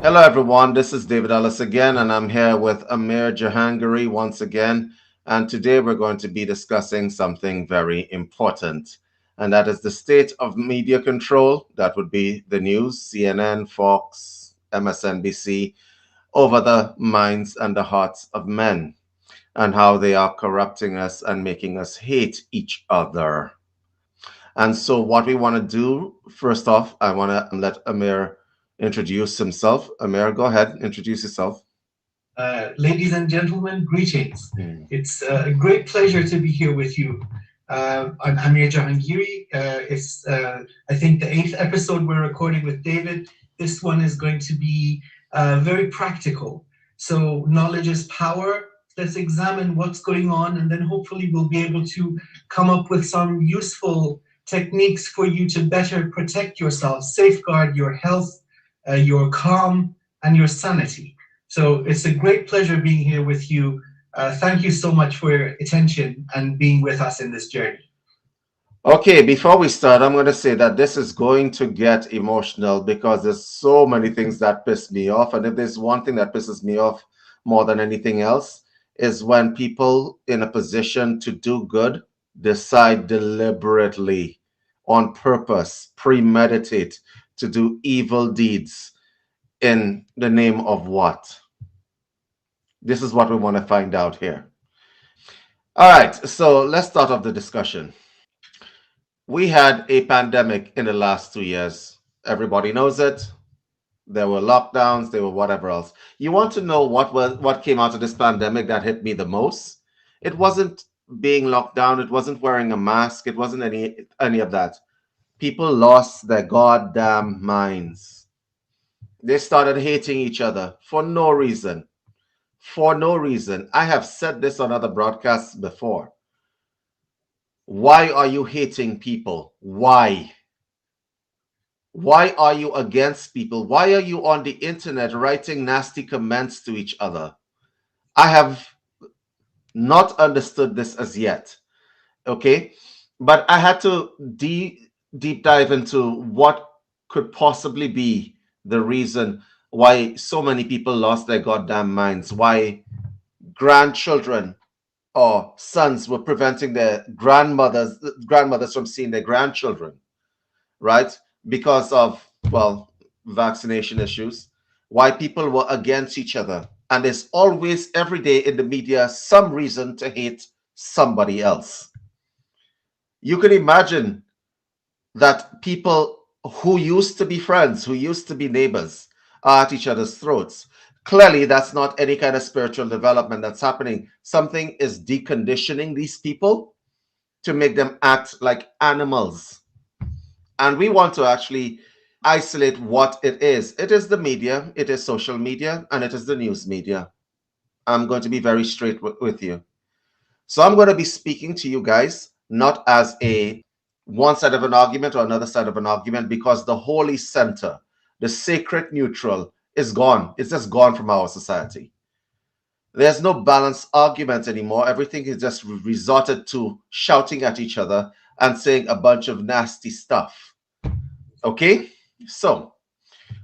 Hello, everyone. This is David Ellis again, and I'm here with Amir Jahangiri once again. And today we're going to be discussing something very important, and that is the state of media control. That would be the news, CNN, Fox, MSNBC, over the minds and the hearts of men, and how they are corrupting us and making us hate each other. And so, what we want to do, first off, I want to let Amir introduce himself. Amir, go ahead, introduce yourself. Ladies and gentlemen, greetings. Mm. It's a great pleasure to be here with you. I'm Amir Jahangiri. It's, I think, the eighth episode we're recording with David. This one is going to be very practical. So, knowledge is power. Let's examine what's going on, and then hopefully we'll be able to come up with some useful techniques for you to better protect yourself, safeguard your health, your calm, and your sanity. So it's a great pleasure being here with you. Thank you so much for your attention and being with us in this journey. Okay, before we start, I'm going to say that this is going to get emotional because there's so many things that piss me off. And if there's one thing that pisses me off more than anything else, is when people in a position to do good decide deliberately, on purpose, premeditate to do evil deeds in the name of what? This is what we want to find out here. All right, so let's start off the discussion. We had a pandemic in the last 2 years. Everybody knows it. There were lockdowns, there were whatever else. You want to know what came out of this pandemic that hit me the most? It wasn't being locked down, it wasn't wearing a mask, it wasn't any of that. People lost their goddamn minds. They started hating each other for no reason. For no reason. I have said this on other broadcasts before. Why are you hating people? Why? Why are you against people? Why are you on the internet writing nasty comments to each other? I have not understood this as yet. Okay. But I had to deep dive into what could possibly be the reason why so many people lost their goddamn minds, why grandchildren or sons were preventing their grandmothers from seeing their grandchildren, right? Because of, well, vaccination issues, why people were against each other. And there's always, every day in the media, some reason to hate somebody else. You can imagine that people who used to be friends, who used to be neighbors, are at each other's throats. Clearly, that's not any kind of spiritual development that's happening. Something is deconditioning these people to make them act like animals. And we want to actually isolate what it is. It is the media, it is social media, and it is the news media. I'm going to be very straight with you. So I'm going to be speaking to you guys not as a one side of an argument or another side of an argument, because the holy center, the sacred neutral, is gone. It's just gone from our society. There's no balanced argument anymore. Everything is just resorted to shouting at each other and saying a bunch of nasty stuff. Okay? So,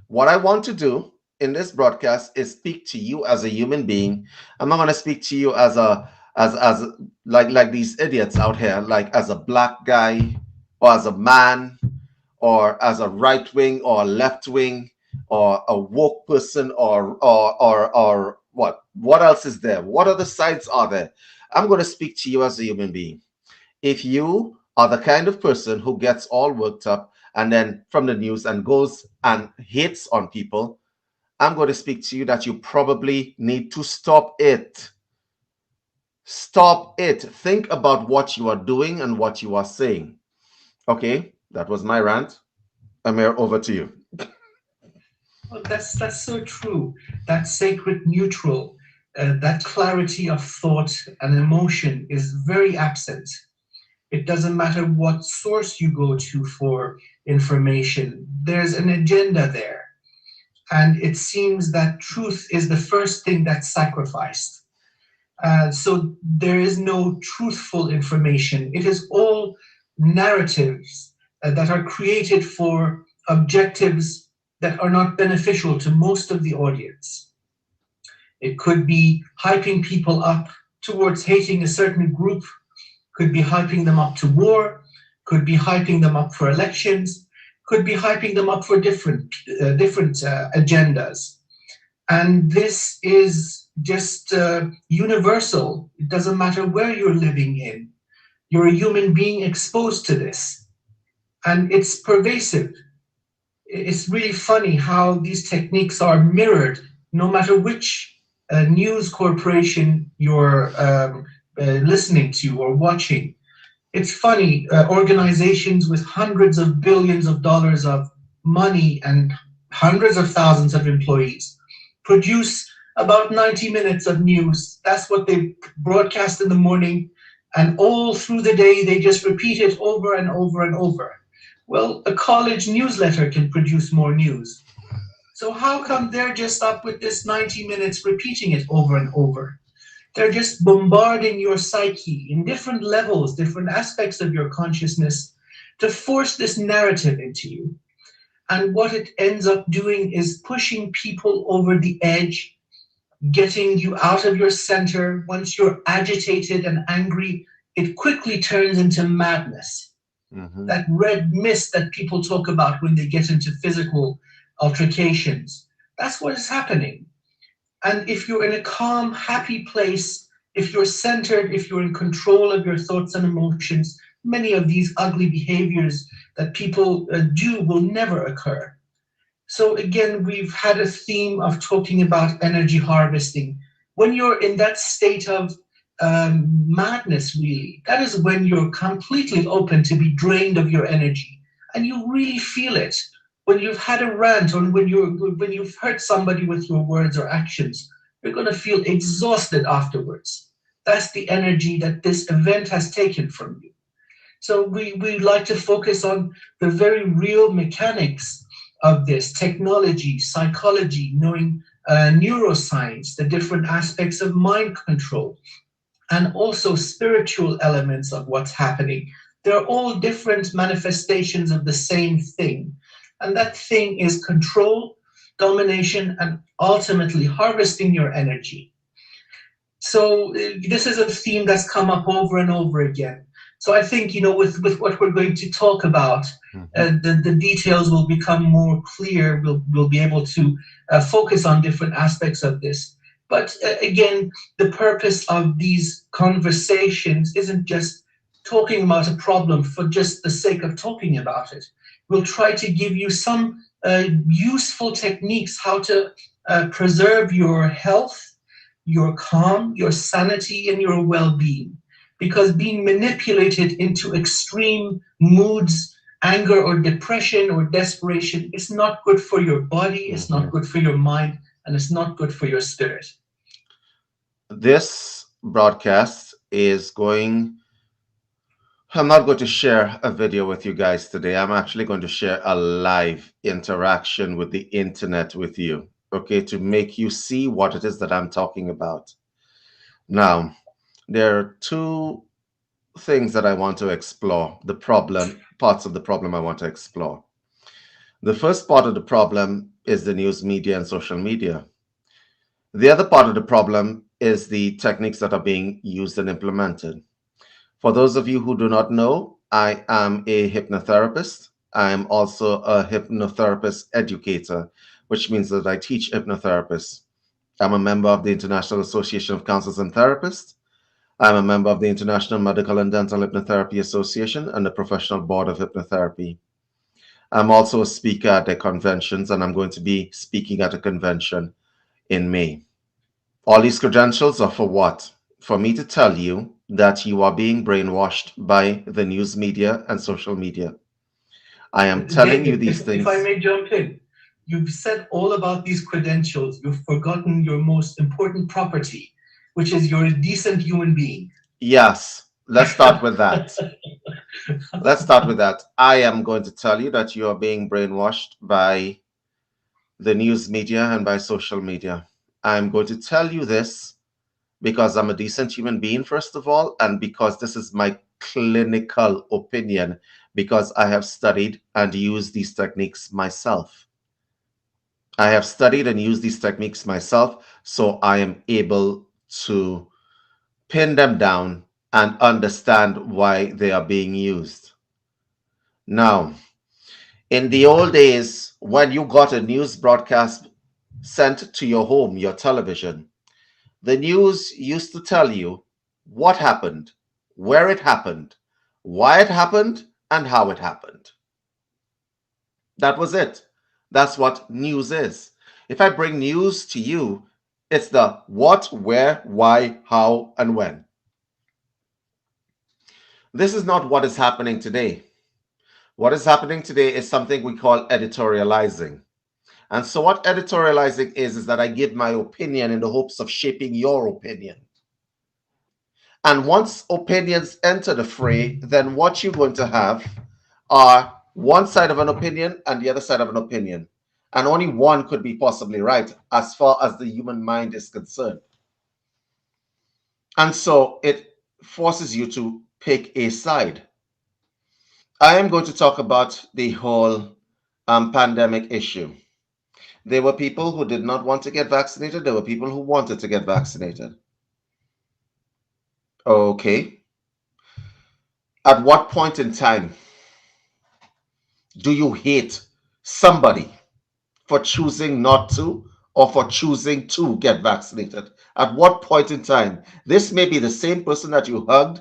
what I want to do in this broadcast is speak to you as a human being. I'm not going to speak to you as a as like these idiots out here, like as a black guy or as a man or as a right wing or left wing or a woke person or what else is there? What other sides are there? I'm going to speak to you as a human being. If you are the kind of person who gets all worked up and then from the news and goes and hates on people, I'm going to speak to you that you probably need to stop it. Stop it. Think about what you are doing and what you are saying. Okay, that was my rant. Amir, over to you. Well, that's so true. That sacred neutral, that clarity of thought and emotion is very absent. It doesn't matter what source you go to for information. There's an agenda there. And it seems that truth is the first thing that's sacrificed. So there is no truthful information. It is all narratives that are created for objectives that are not beneficial to most of the audience. It could be hyping people up towards hating a certain group, could be hyping them up to war, could be hyping them up for elections, could be hyping them up for different agendas. And this is just universal. It doesn't matter where you're living in. You're a human being exposed to this, and it's pervasive. It's really funny how these techniques are mirrored no matter which news corporation you're listening to or watching. It's funny, organizations with hundreds of billions of dollars of money and hundreds of thousands of employees produce about 90 minutes of news. That's what they broadcast in the morning, and all through the day they just repeat it over and over and over. Well, a college newsletter can produce more news. So how come they're just up with this 90 minutes repeating it over and over? They're just bombarding your psyche in different levels, different aspects of your consciousness to force this narrative into you. And what it ends up doing is pushing people over the edge, getting you out of your center. Once you're agitated and angry, it quickly turns into madness. Hmm. That red mist that people talk about when they get into physical altercations. That's what is happening. And if you're in a calm, happy place, if you're centered, if you're in control of your thoughts and emotions, many of these ugly behaviors that people do will never occur. So, again, we've had a theme of talking about energy harvesting. When you're in that state of madness, really, that is when you're completely open to be drained of your energy. And you really feel it when you've had a rant or when you've hurt somebody with your words or actions. You're going to feel exhausted afterwards. That's the energy that this event has taken from you. So we like to focus on the very real mechanics of this technology, psychology, knowing neuroscience, the different aspects of mind control, and also spiritual elements of what's happening. They're all different manifestations of the same thing. And that thing is control, domination, and ultimately harvesting your energy. So this is a theme that's come up over and over again. So I think, with what we're going to talk about, Hmm. the details will become more clear. We'll be able to focus on different aspects of this. But again, the purpose of these conversations isn't just talking about a problem for just the sake of talking about it. We'll try to give you some useful techniques how to preserve your health, your calm, your sanity, and your well being. Because being manipulated into extreme moods, anger or depression or desperation, is not good for your body, it's not Hmm. good for your mind, and it's not good for your spirit. This broadcast is going. I'm not going to share a video with you guys today. I'm actually going to share a live interaction with the internet with you, okay, to make you see what it is that I'm talking about. Now, there are two things that I want to explore, the problem, parts of the problem I want to explore. The first part of the problem is the news media and social media. The other part of the problem is the techniques that are being used and implemented. For those of you who do not know, I am a hypnotherapist. I am also a hypnotherapist educator, which means that I teach hypnotherapists. I'm a member of the International Association of Counselors and Therapists. I'm a member of the International Medical and Dental Hypnotherapy Association and the Professional Board of Hypnotherapy. I'm also a speaker at the conventions, and I'm going to be speaking at a convention in May. All these credentials are for what? For me to tell you that you are being brainwashed by the news media and social media. I am telling you David, these if I things. may jump in, you've said all about these credentials. You've forgotten your most important property, which is you're a decent human being. Yes, let's start with that. Let's start with that. I am going to tell you that you are being brainwashed by the news media and by social media. I'm going to tell you this because I'm a decent human being, first of all, and because this is my clinical opinion, because I have studied and used these techniques myself. I have studied and used these techniques myself, so I am able to pin them down and understand why they are being used. Now, in the old days, when you got a news broadcast sent to your home, your television, the news used to tell you what happened, where it happened, why it happened, and how it happened. That was it. That's what news is. If I bring news to you, it's the what, where, why, how, and when. This is not what is happening today. What is happening today is something we call editorializing. And so, what editorializing is that I give my opinion in the hopes of shaping your opinion. And once opinions enter the fray, then what you're going to have are one side of an opinion and the other side of an opinion. And only one could be possibly right as far as the human mind is concerned. And so it forces you to pick a side. I am going to talk about the whole pandemic issue. There were people who did not want to get vaccinated, there were people who wanted to get vaccinated. Okay. At what point in time do you hate somebody for choosing not to or for choosing to get vaccinated? At what point in time? This may be the same person that you hugged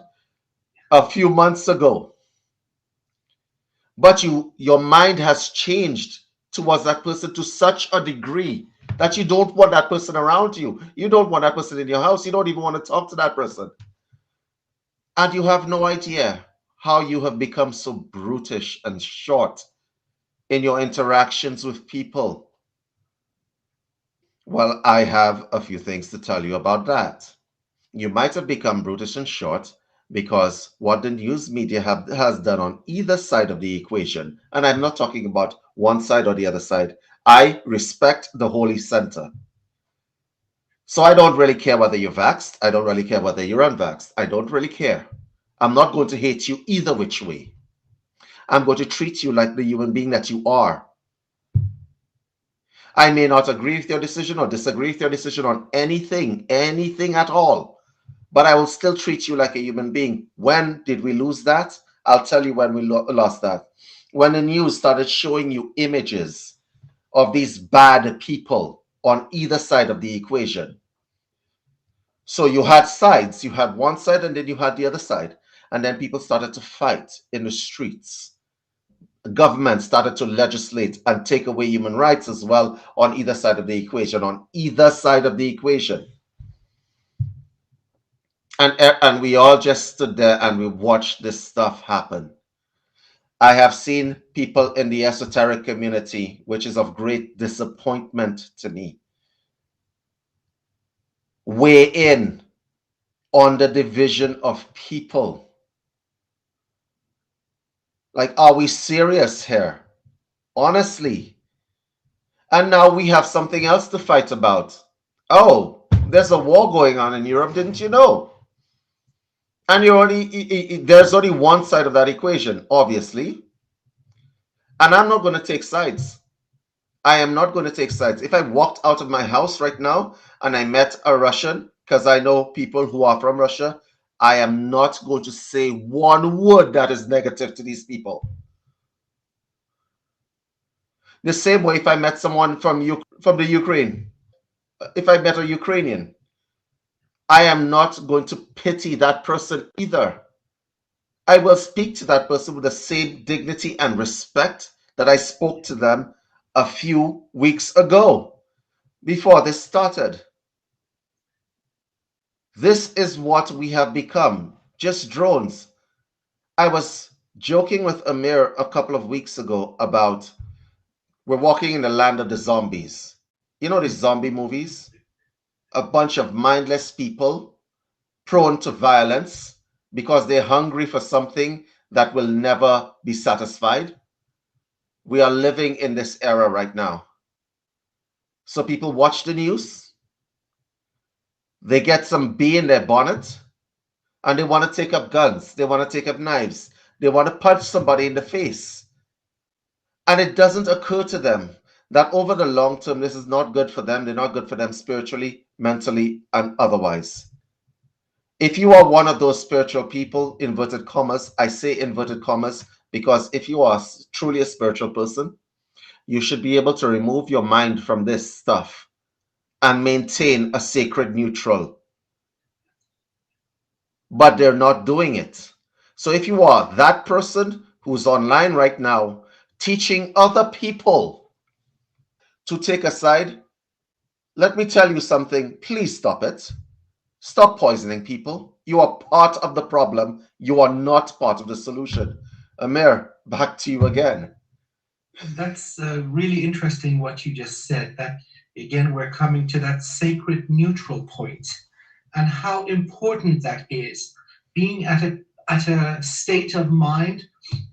a few months ago, but your mind has changed towards that person to such a degree that you don't want that person around you. You don't want that person in your house. You don't even want to talk to that person. And you have no idea how you have become so brutish and short in your interactions with people. Well, I have a few things to tell you about that. You might have become brutish and short because what the news media has done on either side of the equation, and I'm not talking about one side or the other side, I respect the holy center. So I don't really care whether you're vaxxed. I don't really care whether you're unvaxxed. I don't really care. I'm not going to hate you either which way. I'm going to treat you like the human being that you are. I may not agree with your decision or disagree with your decision on anything at all, but I will still treat you like a human being. When did we lose that? I'll tell you when we lost that. When the news started showing you images of these bad people on either side of the equation. So you had sides, you had one side and then you had the other side. And then people started to fight in the streets. Government started to legislate and take away human rights as well on either side of the equation, on either side of the equation. And we all just stood there and we watched this stuff happen. I have seen people in the esoteric community, which is of great disappointment to me, weigh in on the division of people. Like, are we serious here? Honestly. And now we have something else to fight about. Oh, there's a war going on in Europe, didn't you know? And there's only one side of that equation, obviously. And I'm not going to take sides. I am not going to take sides. If I walked out of my house right now and I met a Russian, because I know people who are from Russia, I am not going to say one word that is negative to these people. The same way if I met someone from the Ukraine, if I met a Ukrainian, I am not going to pity that person either. I will speak to that person with the same dignity and respect that I spoke to them a few weeks ago before this started. This is what we have become, just drones. I was joking with Amir a couple of weeks ago about we're walking in the land of the zombies. You know these zombie movies? A bunch of mindless people prone to violence because they're hungry for something that will never be satisfied. We are living in this era right now. So people watch the news, they get some bee in their bonnet, and they want to take up guns, they want to take up knives, they want to punch somebody in the face. And it doesn't occur to them that over the long term, this is not good for them. They're not good for them spiritually, mentally, and otherwise. If you are one of those spiritual people, inverted commas, I say inverted commas because if you are truly a spiritual person, you should be able to remove your mind from this stuff and maintain a sacred neutral, but they're not doing it. So if you are that person who's online right now teaching other people to take a side, let me tell you something. Please stop it. Stop poisoning people. You are part of the problem. You are not part of the solution. Amir, back to you again. That's really interesting what you just said. That again, we're coming to that sacred neutral point, and how important that is. Being at a state of mind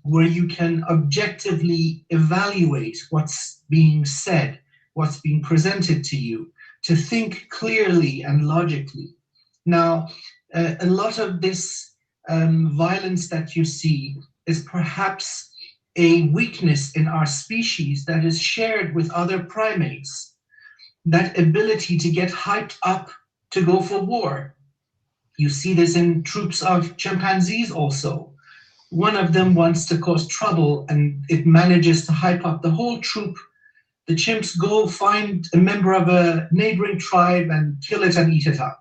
where you can objectively evaluate what's being said, what's being presented to you, to think clearly and logically. Now, a lot of this violence that you see is perhaps a weakness in our species that is shared with other primates. That ability to get hyped up to go for war. You see this in troops of chimpanzees also. One of them wants to cause trouble and it manages to hype up the whole troop. The chimps go find a member of a neighboring tribe and kill it and eat it up.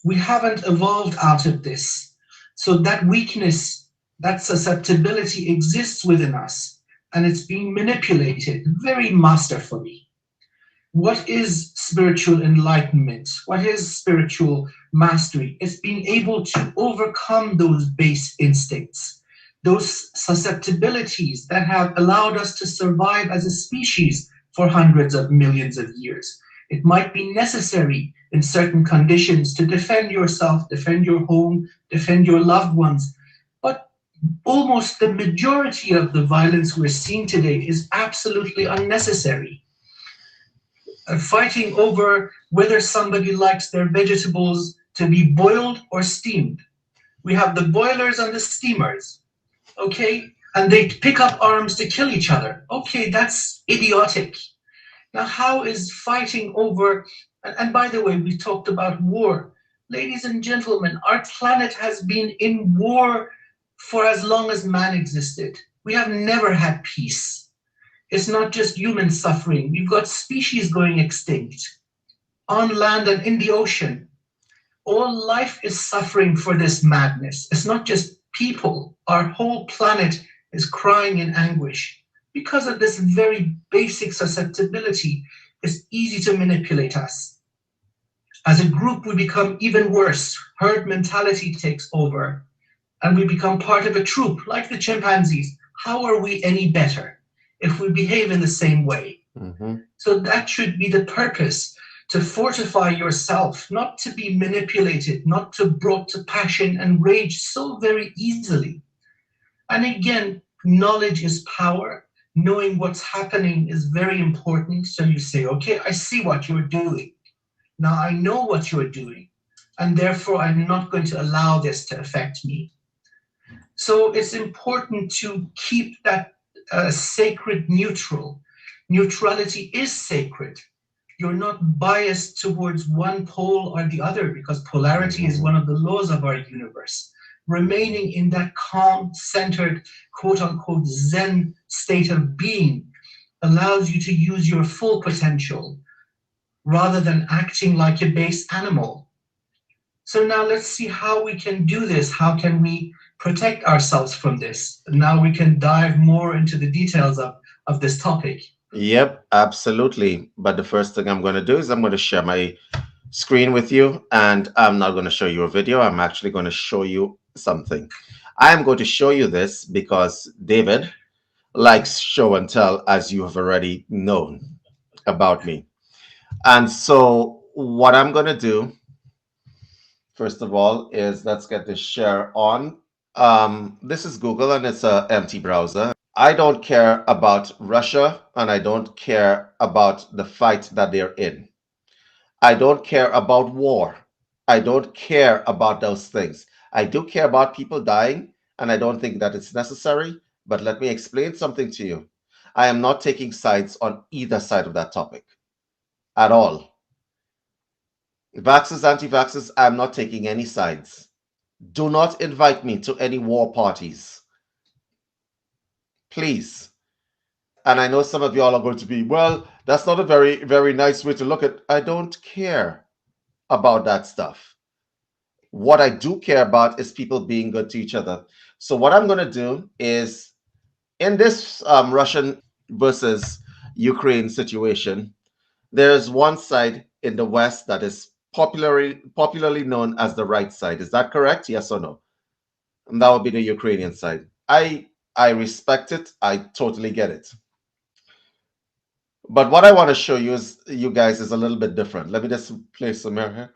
We haven't evolved out of this. So that weakness, that susceptibility exists within us and it's being manipulated very masterfully. What is spiritual enlightenment? What is spiritual mastery? It's being able to overcome those base instincts, those susceptibilities that have allowed us to survive as a species for hundreds of millions of years. It might be necessary in certain conditions to defend yourself, defend your home, defend your loved ones. But almost the majority of the violence we're seeing today is absolutely unnecessary. Fighting over whether somebody likes their vegetables to be boiled or steamed. We have the boilers and the steamers, okay? And they pick up arms to kill each other. Okay, that's idiotic. Now, how is fighting over, and by the way, we talked about war. Ladies and gentlemen, our planet has been in war for as long as man existed. We have never had peace. It's not just human suffering. We've got species going extinct on land and in the ocean. All life is suffering for this madness. It's not just people. Our whole planet is crying in anguish because of this very basic susceptibility. It's easy to manipulate us. As a group, we become even worse. Herd mentality takes over, and we become part of a troop like the chimpanzees. How are we any better if we behave in the same way? Mm-hmm. So that should be the purpose, to fortify yourself, not to be manipulated, not to brought to passion and rage so very easily. And again, knowledge is power. Knowing what's happening is very important. So you say, okay, I see what you're doing. Now I know what you're doing, and therefore I'm not going to allow this to affect me. So it's important to keep that sacred neutral. Neutrality is sacred. You're not biased towards one pole or the other because polarity is one of the laws of our universe. Remaining in that calm, centered, quote unquote, Zen state of being allows you to use your full potential rather than acting like a base animal. So now let's see how we can do this. How can we protect ourselves from this? Now we can dive more into the details of this topic. Yep, absolutely. But the first thing I'm going to do is I'm going to share my screen with you, and I'm not going to show you a video. I'm actually going to show you something. I am going to show you this because David likes show and tell, as you have already known about me. And so, what I'm going to do, first of all, is let's get this share on. This is Google and it's an empty browser. I don't care about Russia and I don't care about the fight that they're in. I don't care about war. I don't care about those things. I do care about people dying, and I don't think that it's necessary. But let me explain something to you. I am not taking sides on either side of that topic at all. Vaxxers, anti vaxxers, I am not taking any sides. Do not invite me to any war parties, please. And I know some of y'all are going to be, well, that's not a very nice way to look at. I don't care about that stuff. What I do care about is people being good to each other. So what I'm going to do is in this Russian versus Ukraine situation, there's one side in the West that is popularly known as the right side. Is that correct? Yes or no? And that would be the Ukrainian side. I respect it. I totally get it. But what I want to show you is you guys is a little bit different. Let me just play some here.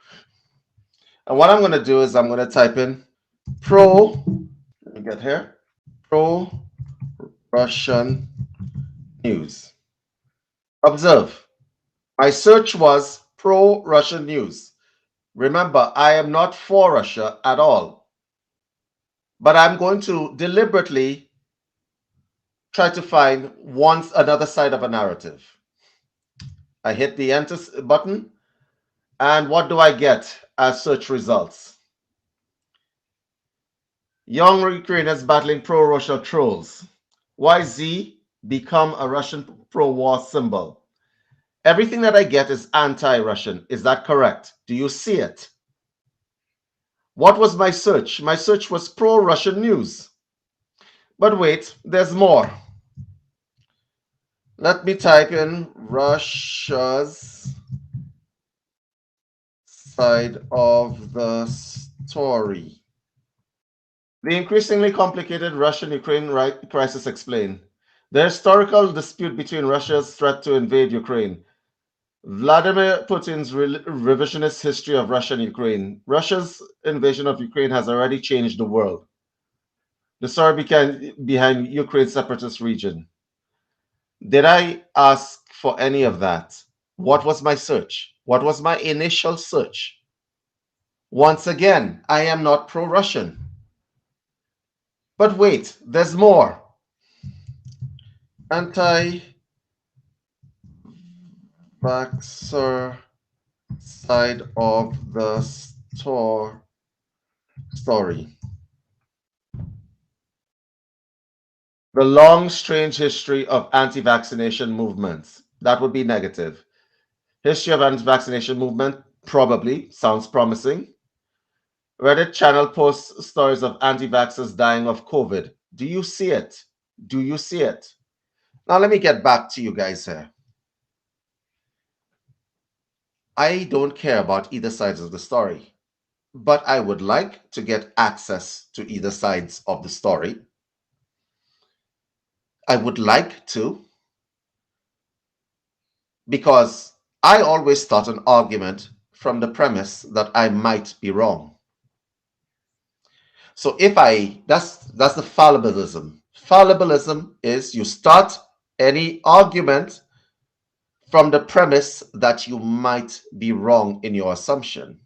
And what I'm going to do is I'm going to type in pro. Let me get here. Pro Russian news. Observe. My search was pro Russian news. Remember, I am not for Russia at all. But I'm going to deliberately try to find another side of a narrative. I hit the enter button, and what do I get as search results? Young Ukrainians battling pro-Russia trolls. YZ become a Russian pro-war symbol. Everything that I get is anti-Russian. Is that correct? Do you see it? What was my search? My search was pro-Russian news. But wait, there's more. Let me type in Russia's side of the story. The increasingly complicated Russian-Ukraine crisis explained. The historical dispute between Russia's threat to invade Ukraine, Vladimir Putin's revisionist history of Russia and Ukraine. Russia's invasion of Ukraine has already changed the world. The story behind Ukraine's separatist region. Did I ask for any of that? What was my search? What was my initial search? Once again, I am not pro-Russian. But wait, there's more. Anti-vaxxer side of the story. The long, strange history of anti-vaccination movements. That would be negative. History of anti-vaccination movement, probably, sounds promising. Reddit channel posts stories of anti-vaxxers dying of COVID. Do you see it? Do you see it? Now let me get back to you guys here. I don't care about either sides of the story, but I would like to get access to either sides of the story. I would like to, because I always start an argument from the premise that I might be wrong. So that's the fallibilism. Fallibilism is you start any argument from the premise that you might be wrong in your assumption.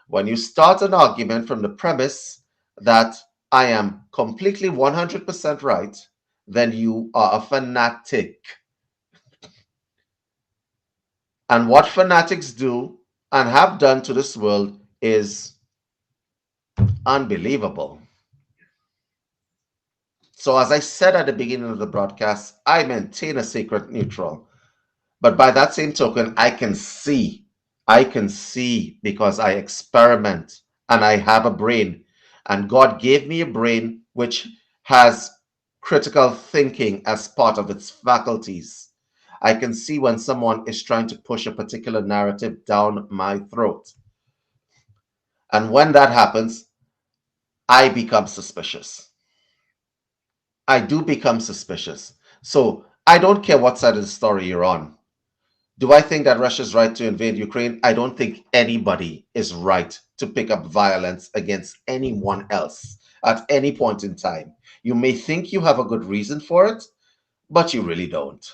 When you start an argument from the premise that I am completely 100% right, then you are a fanatic. And what fanatics do and have done to this world is unbelievable. So, as I said at the beginning of the broadcast, I maintain a sacred neutral. But by that same token, I can see because I experiment and I have a brain. And God gave me a brain which has critical thinking as part of its faculties. I can see when someone is trying to push a particular narrative down my throat. And when that happens, I become suspicious. I do become suspicious. So I don't care what side of the story you're on. Do I think that Russia's right to invade Ukraine? I don't think anybody is right to pick up violence against anyone else at any point in time. You may think you have a good reason for it, but you really don't.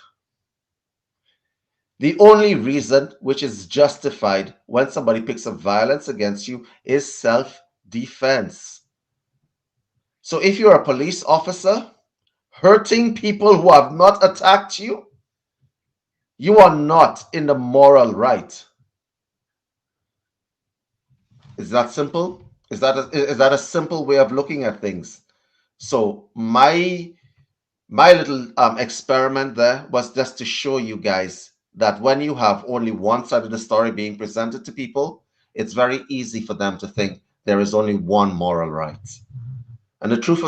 The only reason which is justified when somebody picks up violence against you is self-defense. So if you're a police officer hurting people who have not attacked you, you are not in the moral right. Is that simple? Is that a simple way of looking at things? So my little experiment there was just to show you guys that when you have only one side of the story being presented to people, it's very easy for them to think there is only one moral right. And the truth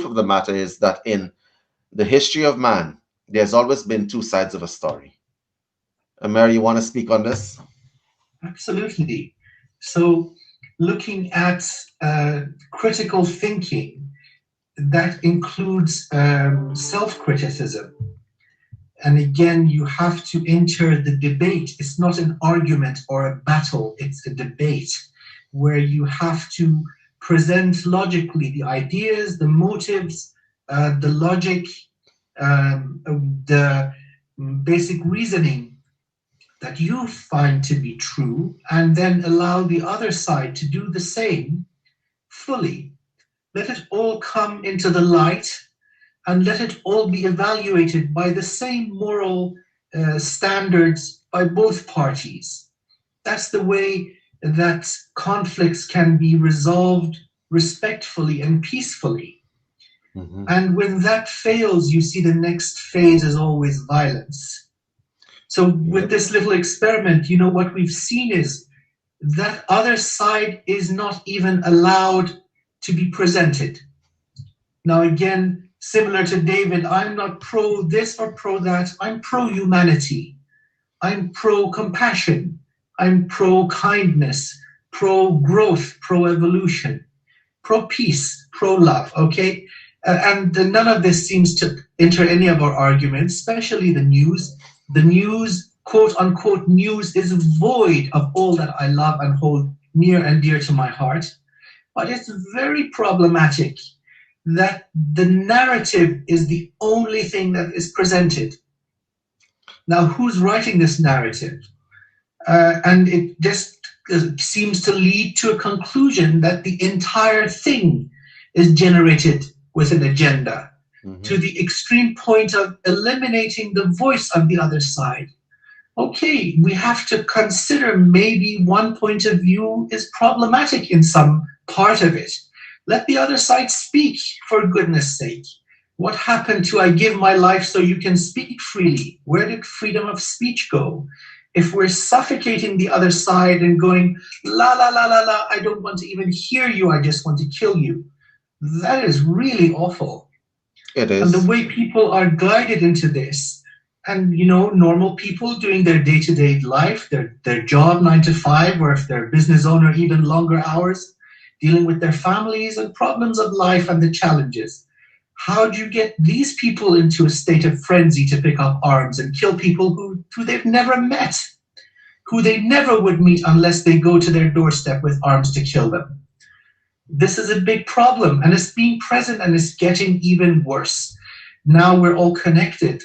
of the matter is that in the history of man, there's always been two sides of a story. Mary, you want to speak on this? Absolutely. So, looking at critical thinking, that includes self criticism. And again, you have to enter the debate. It's not an argument or a battle, it's a debate where you have to present logically the ideas, the motives, the logic, the basic reasoning that you find to be true, and then allow the other side to do the same fully. Let it all come into the light and let it all be evaluated by the same moral standards by both parties. That's the way that conflicts can be resolved respectfully and peacefully. Mm-hmm. And when that fails, you see the next phase is always violence. So, with Yep. this little experiment, what we've seen is that other side is not even allowed to be presented. Now, again, similar to David, I'm not pro this or pro that. I'm pro humanity. I'm pro compassion. I'm pro kindness, pro growth, pro evolution, pro peace, pro love. Okay. And none of this seems to enter any of our arguments, especially the news. The news, quote unquote, news is void of all that I love and hold near and dear to my heart. But it's very problematic that the narrative is the only thing that is presented. Now, who's writing this narrative? And it just seems to lead to a conclusion that the entire thing is generated with an agenda, to Mm-hmm. the extreme point of eliminating the voice of the other side. Okay, we have to consider maybe one point of view is problematic in some part of it. Let the other side speak, for goodness sake. What happened to I give my life so you can speak freely? Where did freedom of speech go? If we're suffocating the other side and going, la, la, la, la, la, I don't want to even hear you, I just want to kill you, that is really awful. It And the is. way people are guided into this, and normal people doing their day-to-day life, their job 9 to 5, or if they're a business owner, even longer hours, dealing with their families and problems of life and the challenges. How do you get these people into a state of frenzy to pick up arms and kill people who they've never met, who they never would meet unless they go to their doorstep with arms to kill them? This is a big problem, and it's being present, and it's getting even worse. Now we're all connected.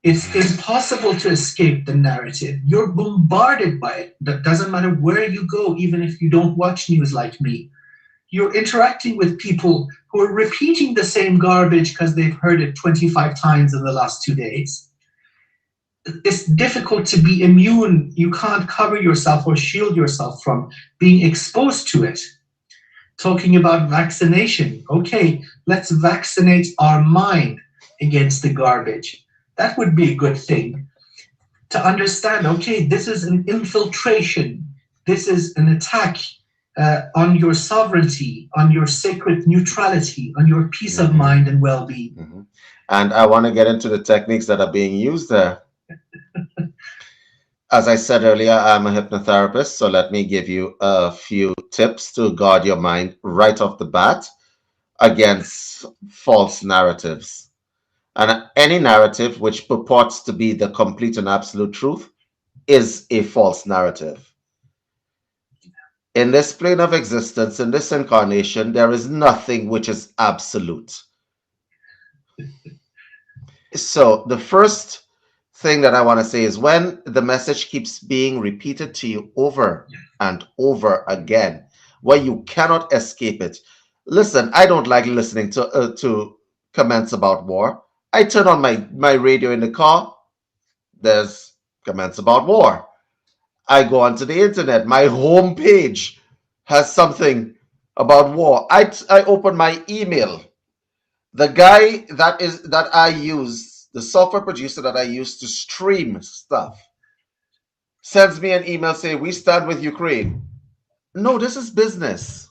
It's impossible to escape the narrative. You're bombarded by it. That doesn't matter where you go, even if you don't watch news like me. You're interacting with people who are repeating the same garbage because they've heard it 25 times in the last 2 days. It's difficult to be immune. You can't cover yourself or shield yourself from being exposed to it. Talking about vaccination. Okay, let's vaccinate our mind against the garbage. That would be a good thing to understand. Okay, this is an infiltration. This is an attack on your sovereignty, on your sacred neutrality, on your peace of Mm-hmm. mind and well being. Mm-hmm. And I want to get into the techniques that are being used there. As I said earlier, I'm a hypnotherapist, so let me give you a few tips to guard your mind right off the bat against false narratives. And any narrative which purports to be the complete and absolute truth is a false narrative. In this plane of existence, in this incarnation, there is nothing which is absolute. So, the first thing that I want to say is when the message keeps being repeated to you over and over again, where you cannot escape it. Listen, I don't like listening to comments about war. I turn on my radio in the car, there's comments about war. I go onto the internet, my home page has something about war. I open my email. The guy that I use, the software producer that I use to stream stuff, sends me an email saying, "We stand with Ukraine." No, this is business.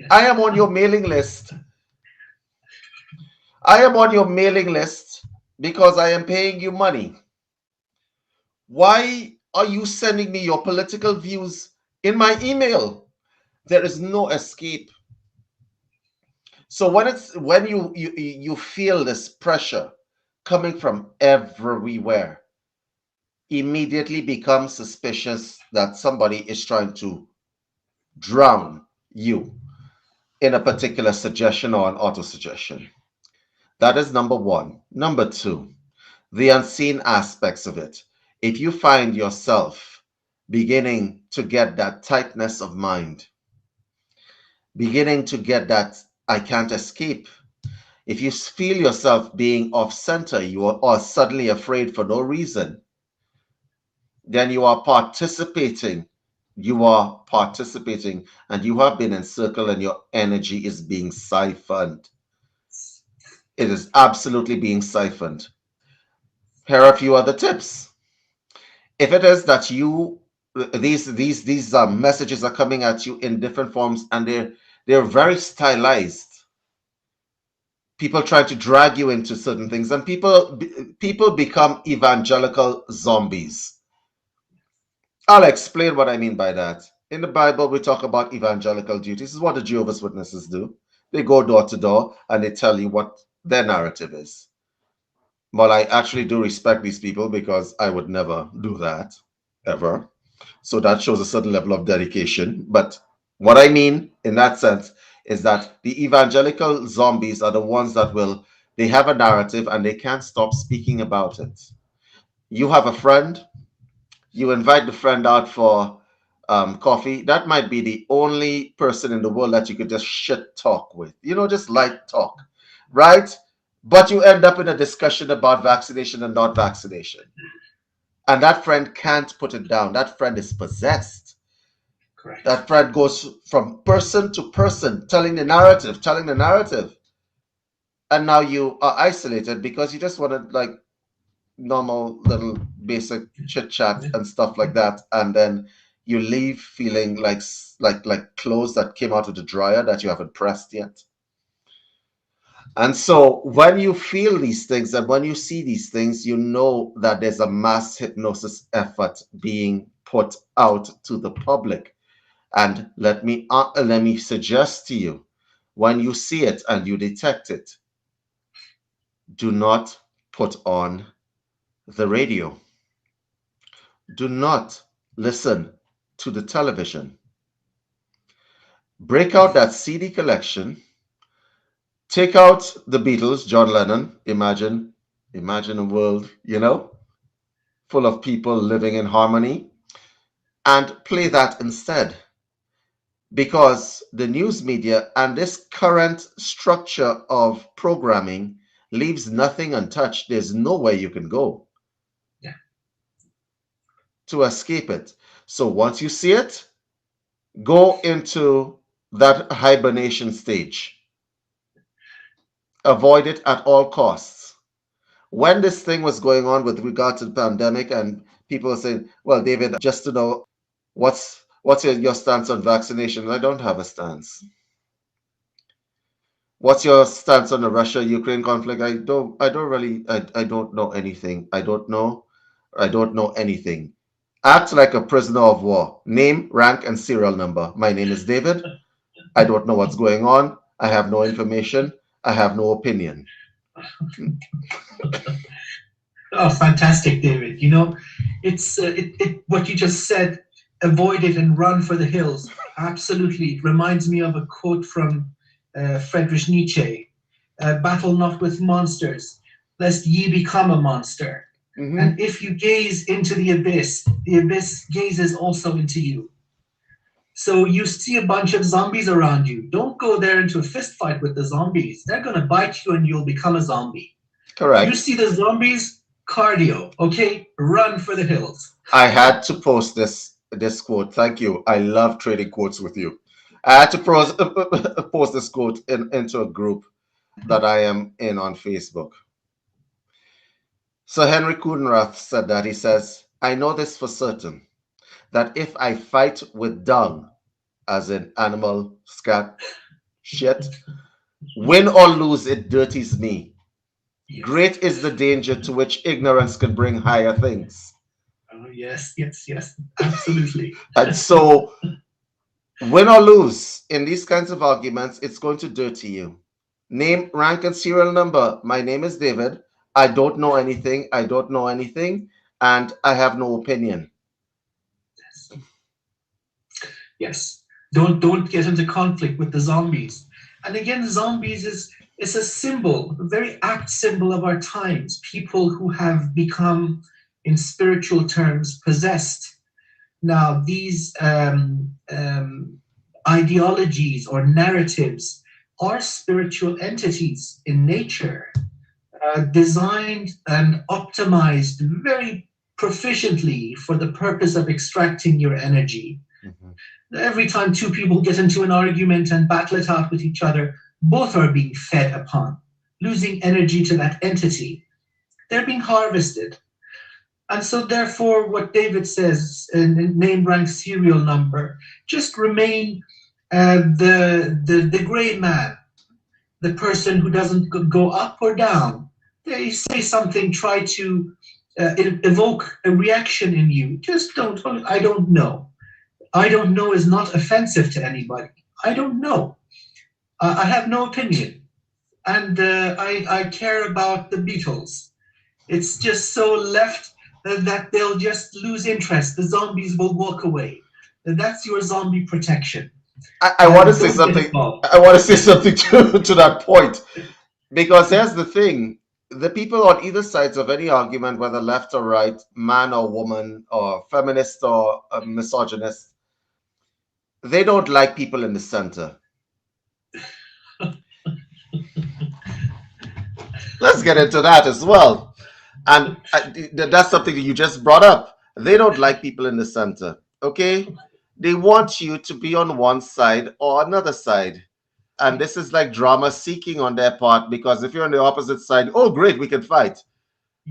I Yes. am on your mailing list. I am on your mailing list because I am paying you money. Why are you sending me your political views in my email? There is no escape. So when you feel this pressure coming from everywhere, immediately become suspicious that somebody is trying to drown you in a particular suggestion or an auto suggestion. That is number one. Number two, the unseen aspects of it. If you find yourself beginning to get that tightness of mind, beginning to get that I can't escape, if you feel yourself being off center, you are suddenly afraid for no reason, then you are participating. You are participating and you have been encircled and your energy is being siphoned. It is absolutely being siphoned. Here are a few other tips. If it is that you these messages are coming at you in different forms and they're very stylized, people try to drag you into certain things and people become evangelical zombies. I'll explain what I mean by that. In the Bible, we talk about evangelical duties. This is what the Jehovah's Witnesses do. They go door to door and they tell you what their narrative is. Well, I actually do respect these people because I would never do that, ever. So that shows a certain level of dedication. But what I mean in that sense is that the evangelical zombies are the ones that they have a narrative and they can't stop speaking about it. You have a friend, you invite the friend out for coffee. That might be the only person in the world that you could just shit talk with, just light talk, right? But you end up in a discussion about vaccination and not vaccination. And that friend can't put it down. That friend is possessed. Correct. That friend goes from person to person, telling the narrative. And now you are isolated because you just want to like normal little basic chit chat Yeah. and stuff like that, and then you leave feeling like clothes that came out of the dryer that you haven't pressed yet. And so when you feel these things and when you see these things, you know that there's a mass hypnosis effort being put out to the public. And let me suggest to you, when you see it and you detect it, do not put on the radio. Do not listen to the television. Break out that CD collection. Take out the Beatles, John Lennon. Imagine a world, full of people living in harmony, and play that instead. Because the news media and this current structure of programming leaves nothing untouched. There's nowhere you can go Yeah. to escape it. So once you see it, go into that hibernation stage. Avoid it at all costs. When this thing was going on with regard to the pandemic, and people were saying, "Well, David, just to know what's your stance on vaccination?" I don't have a stance. What's your stance on the Russia-Ukraine conflict? I don't know anything. I don't know anything. Act like a prisoner of war. Name, rank, and serial number. My name is David. I don't know what's going on. I have no information. I have no opinion. Oh, fantastic, David. What you just said, avoid it and run for the hills. Absolutely. It reminds me of a quote from Friedrich Nietzsche, battle not with monsters, lest ye become a monster. Hmm. And if you gaze into the abyss gazes also into you. So you see a bunch of zombies around you. Don't go there into a fist fight with the zombies. They're going to bite you and you'll become a zombie. You Correct. see the zombies, cardio, okay? Run for the hills. I had to post this quote. Thank you. I love trading quotes with you. I had to post this quote into a group that I am in on Facebook. So Henry Kudenrath said that. He says, I know this for certain, that if I fight with dung, as in animal scat shit, win or lose, it dirties me. Yes. Great is the danger to which ignorance can bring higher things. Oh, yes, yes, yes. Absolutely. And so, win or lose in these kinds of arguments, it's going to dirty you. Name, rank, and serial number. My name is David. I don't know anything. I don't know anything. And I have no opinion. Yes. Yes. Don't get into conflict with the zombies. And again, zombies is a symbol, a very apt symbol of our times. People who have become, in spiritual terms, possessed. Now, these ideologies or narratives are spiritual entities in nature, designed and optimized very proficiently for the purpose of extracting your energy. Mhm. Every time two people get into an argument and battle it out with each other, both are being fed upon, losing energy to that entity. They're being harvested. And so, therefore, what David says in name, rank, serial number, just remain the gray man, the person who doesn't go up or down. They say something, try to evoke a reaction in you. Just don't, I don't know. I don't know is not offensive to anybody. I don't know. I have no opinion. And I care about the Beatles. It's just so left that they'll just lose interest. The zombies will walk away. That's your zombie protection. I want to say Don't get something. involved. I want to say something to that point. Because here's the thing, the people on either sides of any argument, whether left or right, man or woman, or feminist or misogynist, they don't like people in the center. Let's get into that as well. And that's something that you just brought up. They don't like people in the center. Okay? They want you to be on one side or another side. And this is like drama seeking on their part because if you're on the opposite side, oh, great, we can fight.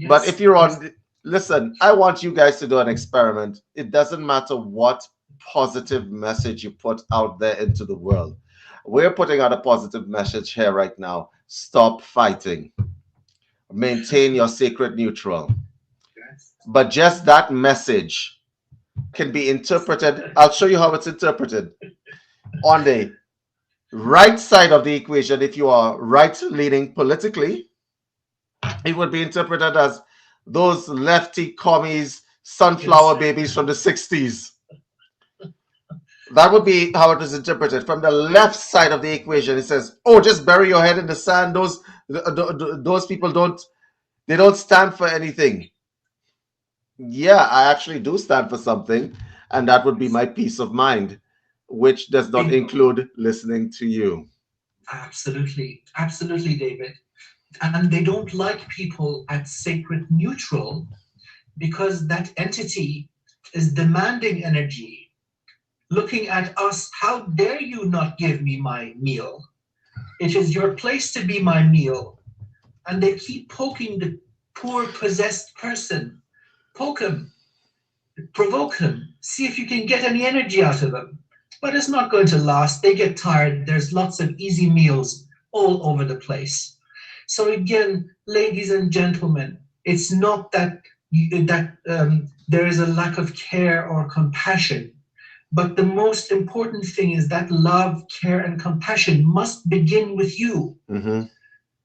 But if Yes, you're yes, on, listen, I want you guys to do an experiment. It doesn't matter what positive message you put out there into the world. We're putting out a positive message here right now. Stop fighting. Maintain your sacred neutral. yes. But just that message can be interpreted. I'll show you how it's interpreted. On the right side of the equation, if you are right leaning politically, it would be interpreted as those lefty commies, Yes. sunflower babies from the 60s. That would be how it is interpreted. From the left side of the equation, it says, "Oh, just bury your head in the sand. Those people don't stand for anything." Yeah, I actually do stand for something, and that would be Yes. my peace of mind, which does not Bingo. include listening to you. Absolutely. Absolutely, David. And they don't like people at sacred neutral because that entity is demanding energy, looking at us. How dare you not give me my meal? It is your place to be my meal. And they keep poking the poor possessed person. Poke him, provoke him, see if you can get any energy out of them. But it's not going to last. They get tired. There's lots of easy meals all over the place. So again, ladies and gentlemen, it's not that there is a lack of care or compassion, but the most important thing is that love, care, and compassion must begin with you. Mm-hmm.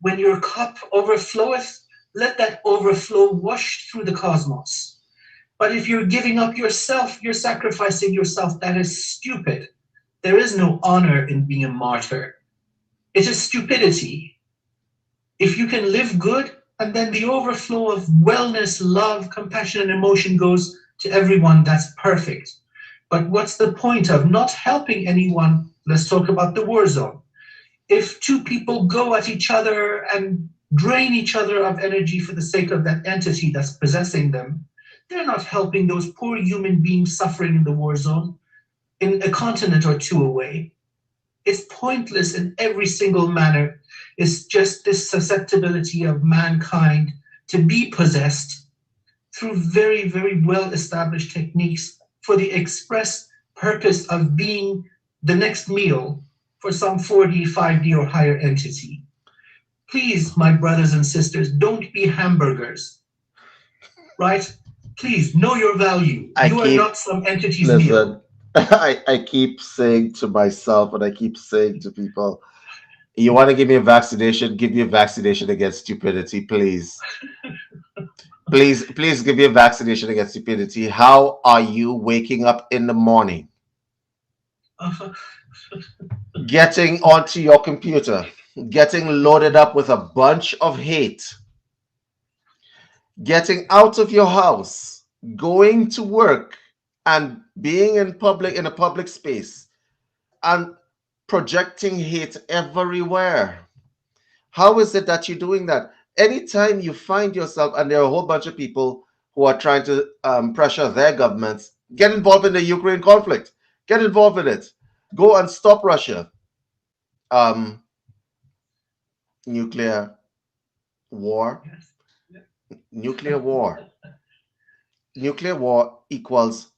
When your cup overfloweth, let that overflow wash through the cosmos. But if you're giving up yourself, you're sacrificing yourself, that is stupid. There is no honor in being a martyr. It is stupidity. If you can live good, and then the overflow of wellness, love, compassion, and emotion goes to everyone, that's perfect. But what's the point of not helping anyone? Let's talk about the war zone. If two people go at each other and drain each other of energy for the sake of that entity that's possessing them, they're not helping those poor human beings suffering in the war zone in a continent or two away. It's pointless in every single manner. It's just this susceptibility of mankind to be possessed through very, very well established techniques for the express purpose of being the next meal for some 4D, 5D, or higher entity. Please, my brothers and sisters, don't be hamburgers, right? Please know your value. I You are keep not some entity's meal. listen. I keep saying to myself and I keep saying to people, you want to give me a vaccination? Give me a vaccination against stupidity, please. Please give me a vaccination against stupidity. How are you waking up in the morning, getting onto your computer, getting loaded up with a bunch of hate, getting out of your house, going to work, and being in a public space and projecting hate everywhere? How is it that you're doing that? Anytime you find yourself, and there are a whole bunch of people who are trying to pressure their governments, get involved in the Ukraine conflict, get involved in it, go and stop Russia. Um, nuclear war, Yes. nuclear war, nuclear war equals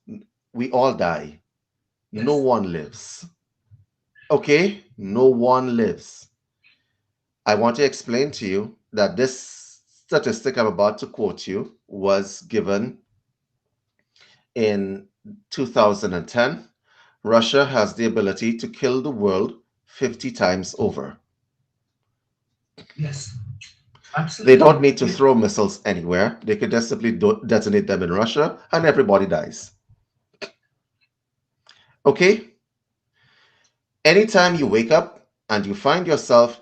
we all die. No Yes. one lives. Okay? No one lives. I want to explain to you that this statistic I'm about to quote you was given in 2010. Russia has the ability to kill the world 50 times over. Yes. They don't Absolutely. need to throw missiles anywhere. They could just simply detonate them in Russia and everybody dies. Okay? Anytime you wake up and you find yourself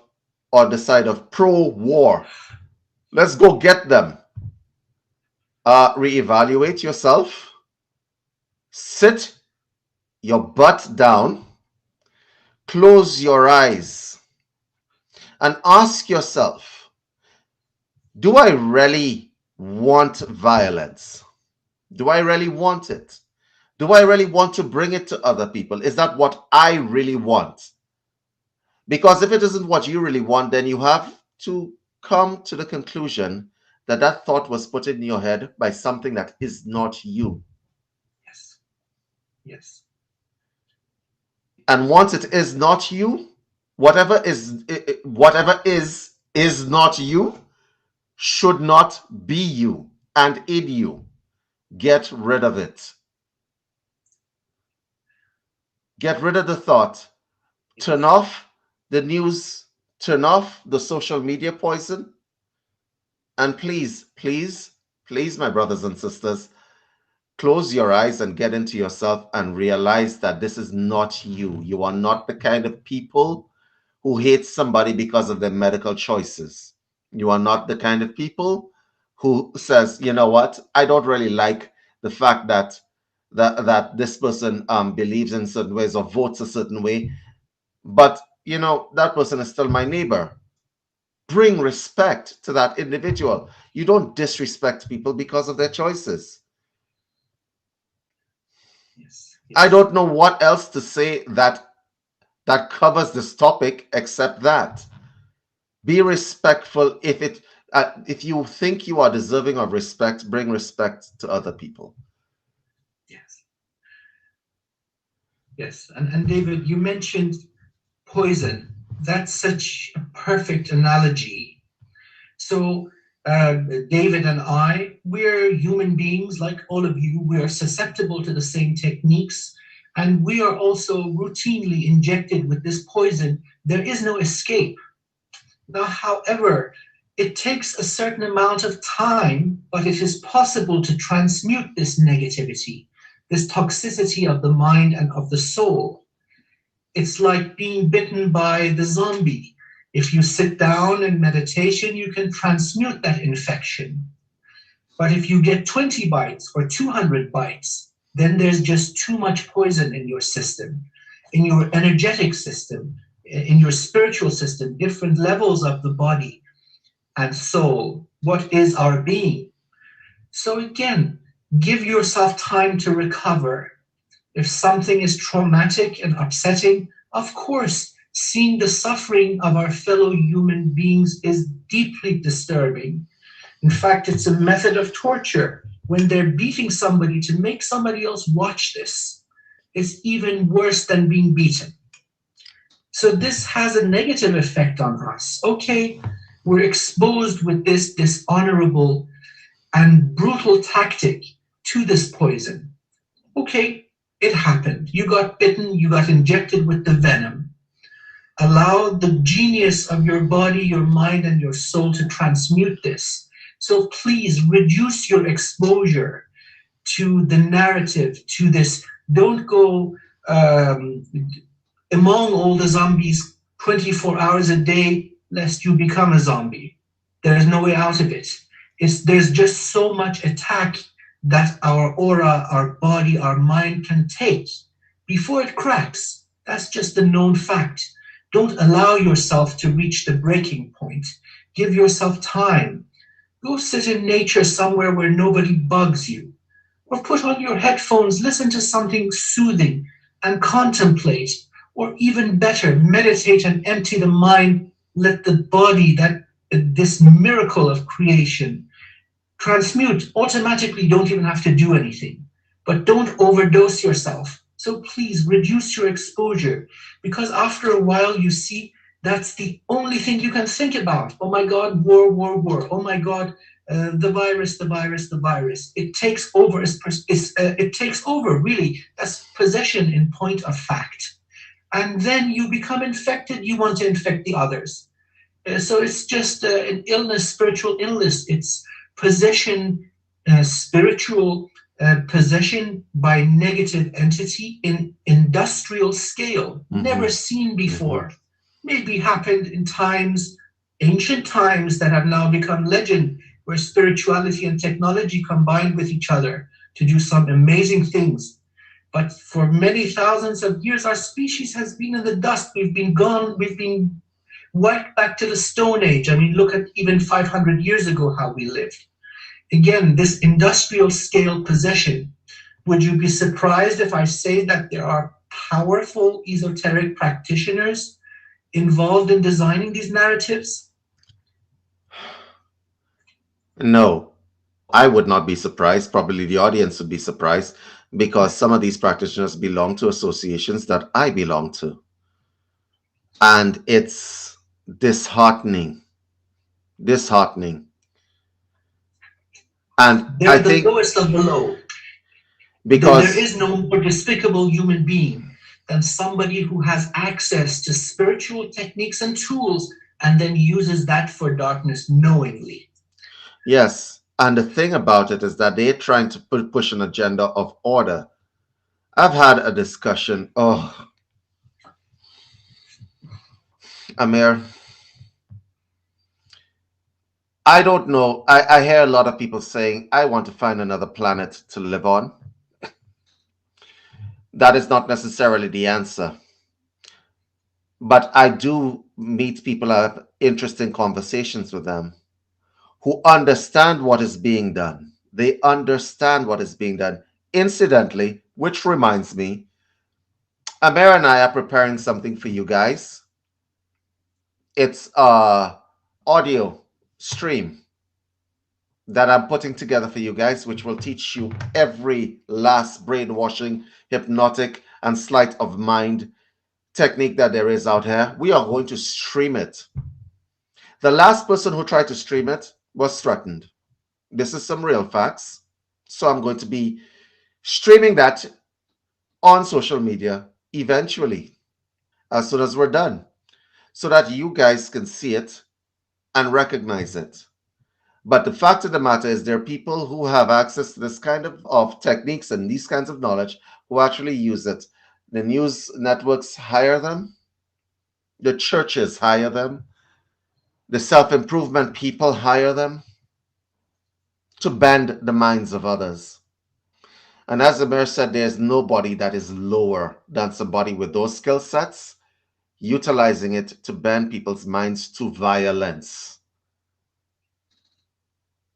on the side of pro war, let's go get them. Reevaluate yourself, sit your butt down, close your eyes, and ask yourself, do I really want violence? Do I really want it? Do I really want to bring it to other people? Is that what I really want? Because if it isn't what you really want, then you have to come to the conclusion that that thought was put in your head by something that is not you. Yes. Yes. And once it is not you, whatever is not you should not be you and in you. Get rid of it. Get rid of the thought. Turn Yes. off the news, turn off the social media poison, and please, please, please, my brothers and sisters, close your eyes and get into yourself and realize that this is not you. You are not the kind of people who hate somebody because of their medical choices. You are not the kind of people who says, you know what, I don't really like the fact that this person believes in certain ways or votes a certain way, but that person is still my neighbor. Bring respect to that individual. You don't disrespect people because of their choices. Yes. I Yes. don't know what else to say that covers this topic except that. Be respectful. If you think you are deserving of respect, bring respect to other people. Yes. Yes. And David, you mentioned poison. That's such a perfect analogy. So, David and I, we're human beings like all of you. We are susceptible to the same techniques, and we are also routinely injected with this poison. There is no escape. Now, however, it takes a certain amount of time, but it is possible to transmute this negativity, this toxicity of the mind and of the soul. It's like being bitten by the zombie. If you sit down in meditation, you can transmute that infection. But if you get 20 bites or 200 bites, then there's just too much poison in your system, in your energetic system, in your spiritual system, different levels of the body and soul. What is our being? So, again, give yourself time to recover. If something is traumatic and upsetting, of course, seeing the suffering of our fellow human beings is deeply disturbing. In fact, it's a method of torture. When they're beating somebody to make somebody else watch this, it's even worse than being beaten. So this has a negative effect on us. Okay, we're exposed with this dishonorable and brutal tactic to this poison. Okay, it happened. You got bitten, you got injected with the venom. Allow the genius of your body, your mind, and your soul to transmute this. So please reduce your exposure to the narrative, to this. Don't go um, among all the zombies 24 hours a day, lest you become a zombie. There's no way out of it. There's just so much attack that our aura, our body, our mind can take before it cracks. That's just a known fact. Don't allow yourself to reach the breaking point. Give yourself time. Go sit in nature somewhere where nobody bugs you. Or put on your headphones, listen to something soothing and contemplate. Or even better, meditate and empty the mind. Let the body, that this miracle of creation, transmute automatically. You don't even have to do anything. But don't overdose yourself. So please reduce your exposure, because after a while you see that's the only thing you can think about. Oh my God, war, war, war. Oh my God, the virus, the virus, the virus. It takes over. It takes over, really. That's possession in point of fact. And then you become infected. You want to infect the others. So it's just an illness, spiritual illness. It's possession, spiritual possession by negative entity in industrial scale, never seen before. Maybe happened in times, ancient times that have now become legend, where spirituality and technology combined with each other to do some amazing things. But for many thousands of years, our species has been in the dust. We've been gone. We've been wiped back to the Stone Age. I mean, look at even 500 years ago how we lived. Again, this industrial scale possession. Would you be surprised if I say that there are powerful esoteric practitioners involved in designing these narratives? No, I would not be surprised. Probably the audience would be surprised because some of these practitioners belong to associations that I belong to. And it's disheartening, disheartening. And I They're the think lowest of the low. There because, is no more despicable human being than somebody who has access to spiritual techniques and tools and then uses that for darkness knowingly. yes, and the thing about it is that they're trying to push an agenda of order. I've had a discussion. Oh, Amir, I don't know. I hear a lot of people saying, I want to find another planet to live on. That is not necessarily the answer. But I do meet people, I have interesting conversations with them who understand what is being done. They understand what is being done. Incidentally, which reminds me, Amir and I are preparing something for you guys. It's a audio stream that I'm putting together for you guys, which will teach you every last brainwashing, hypnotic, and sleight of mind technique that there is out here. We are going to stream it. The last person who tried to stream it was threatened. This is some real facts. So I'm going to be streaming that on social media eventually, as soon as we're done, so that you guys can see it and recognize it. But the fact of the matter is, there are people who have access to this kind of techniques and these kinds of knowledge who actually use it. The news networks hire them, the churches hire them, the self improvement people hire them to bend the minds of others. And as the mayor said, there's nobody that is lower than somebody with those skill sets, utilizing it to bend people's minds to violence.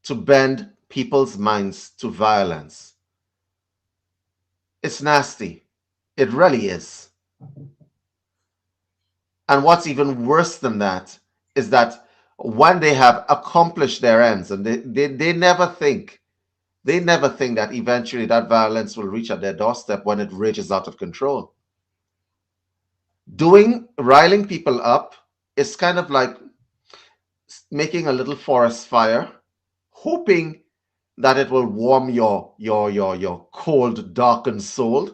To bend people's minds to violence. It's nasty. It really is. And what's even worse than that is that when they have accomplished their ends, and they never think that eventually that violence will reach at their doorstep when it rages out of control. Riling people up is kind of like making a little forest fire, hoping that it will warm your cold, darkened soul,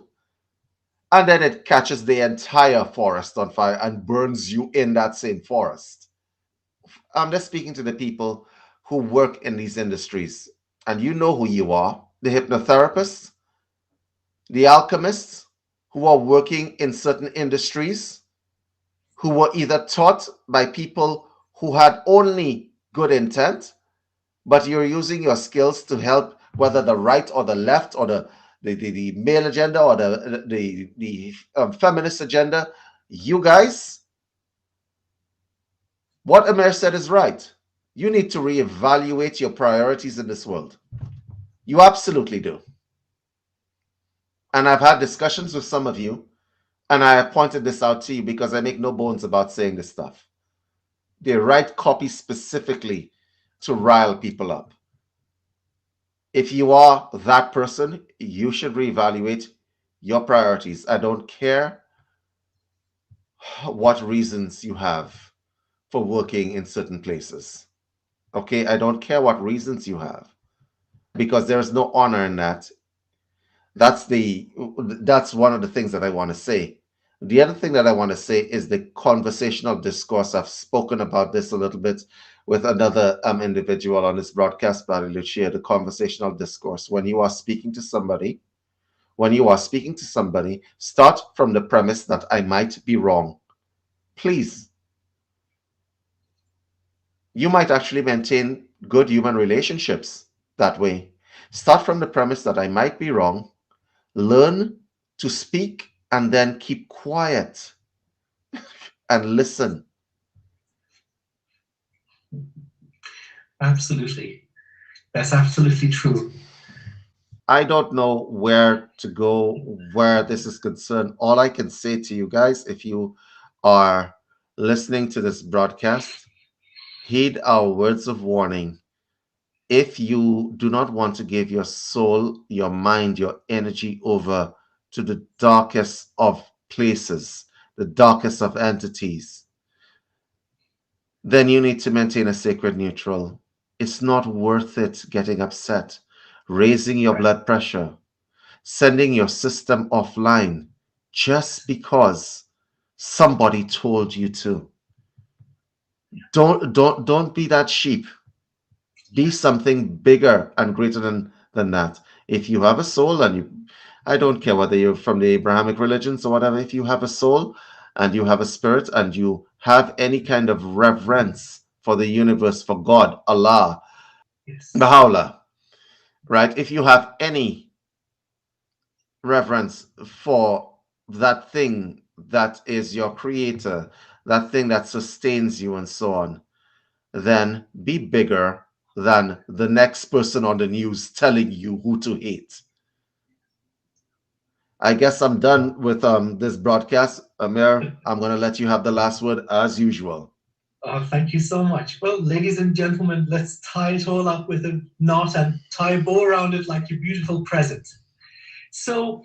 and then it catches the entire forest on fire and burns you in that same forest. I'm just speaking to the people who work in these industries, and you know who you are: the hypnotherapists, the alchemists who are working in certain industries, who were either taught by people who had only good intent, but you're using your skills to help whether the right or the left or the male agenda or the feminist agenda. You guys, what Amir said is right. You need to reevaluate your priorities in this world. You absolutely do. And I've had discussions with some of you, and I have pointed this out to you because I make no bones about saying this stuff. They write copy specifically to rile people up. If you are that person, you should reevaluate your priorities. I don't care what reasons you have for working in certain places. Okay, I don't care what reasons you have because there is no honor in that. That's the that's one of the things that I want to say. The other thing that I want to say is the conversational discourse. I've spoken about this a little bit with another individual on this broadcast, Barry Lucia, the conversational discourse. When you are speaking to somebody, start from the premise that I might be wrong. Please. You might actually maintain good human relationships that way. Start from the premise that I might be wrong. Learn to speak and then keep quiet and listen. Absolutely. That's absolutely true. I don't know where to go where this is concerned. All I can say to you guys, if you are listening to this broadcast, heed our words of warning. If you do not want to give your soul, your mind, your energy over to the darkest of places, the darkest of entities, then you need to maintain a sacred neutral. It's not worth it getting upset, raising your Right. blood pressure, sending your system offline just because somebody told you to. Don't be that sheep. Be something bigger and greater than that. If you have a soul and you I don't care whether you're from the Abrahamic religions or whatever, if you have a soul and you have a spirit and you have any kind of reverence for the universe, for God, Allah, Yes. Baha'u'llah, right? If you have any reverence for that thing that is your creator, that thing that sustains you, and so on, then be bigger than the next person on the news telling you who to hate. I guess I'm done with this broadcast. Amir, I'm going to let you have the last word as usual. Thank you so much. Well, ladies and gentlemen, let's tie it all up with a knot and tie a bow around it like your beautiful present. So,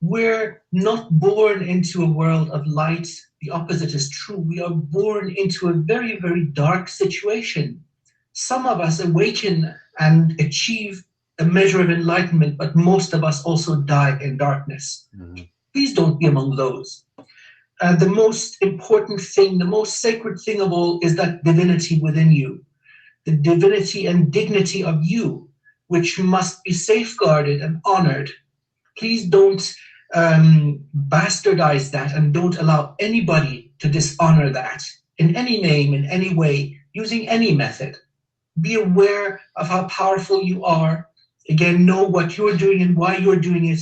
we're not born into a world of light. The opposite is true. We are born into a very, very dark situation. Some of us awaken and achieve a measure of enlightenment, but most of us also die in darkness. Mhm. Please don't be among those. The most important thing, the most sacred thing of all is that divinity within you, the divinity and dignity of you, which must be safeguarded and honored. Please don't bastardize that and don't allow anybody to dishonor that in any name, in any way, using any method. Be aware of how powerful you are. Again, know what you're doing and why you're doing it,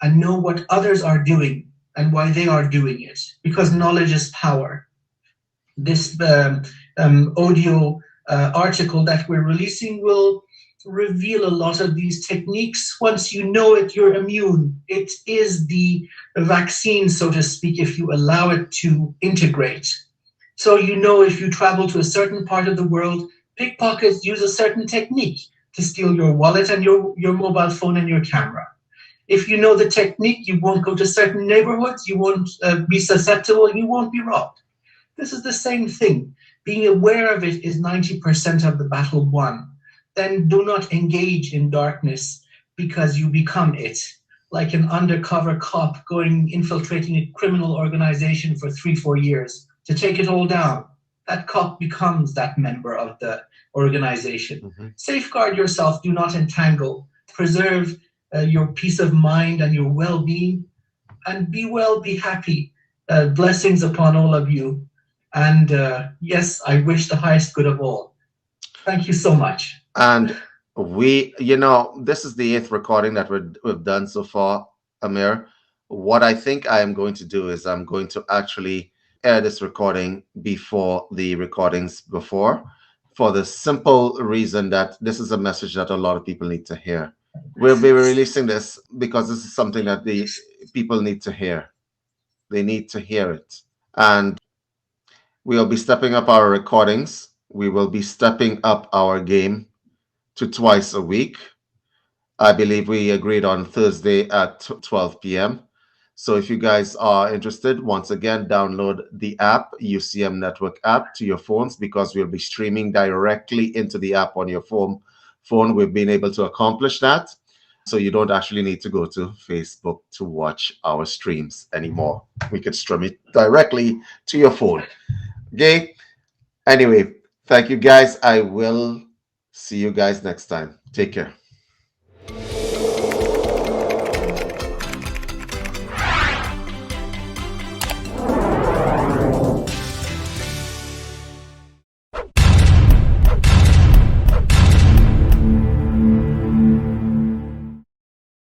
and know what others are doing and why they are doing it, because knowledge is power. This audio article that we're releasing will reveal a lot of these techniques. Once you know it, you're immune. It is the vaccine, so to speak, if you allow it to integrate. So you know, if you travel to a certain part of the world, pickpockets use a certain technique to steal your wallet and your mobile phone and your camera. If you know the technique, you won't go to certain neighborhoods, you won't be susceptible, you won't be robbed. This is the same thing. Being aware of it is 90% of the battle won. Then do not engage in darkness because you become it. Like an undercover cop going infiltrating a criminal organization for 3-4 years to take it all down. That cop becomes that member of the organization. Mhm. Safeguard yourself, do not entangle. Preserve your peace of mind and your well being, and be well, be happy. Blessings upon all of you. And yes, I wish the highest good of all. Thank you so much. And this is the eighth recording that we've done so far, Amir. What I think I am going to do is I'm going to actually air this recording before the recordings before, for the simple reason that this is a message that a lot of people need to hear. We'll be releasing this because this is something that the people need to hear. They need to hear it. And we'll be stepping up our recordings. We will be stepping up our game to twice a week. I believe we agreed on Thursday at 12 p.m. So if you guys are interested, once again, download the app, UCM Network app, to your phones, because we'll be streaming directly into the app on your phone. We've been able to accomplish that. So you don't actually need to go to Facebook to watch our streams anymore. We could stream it directly to your phone. Okay? Anyway, thank you guys. I will see you guys next time. Take care.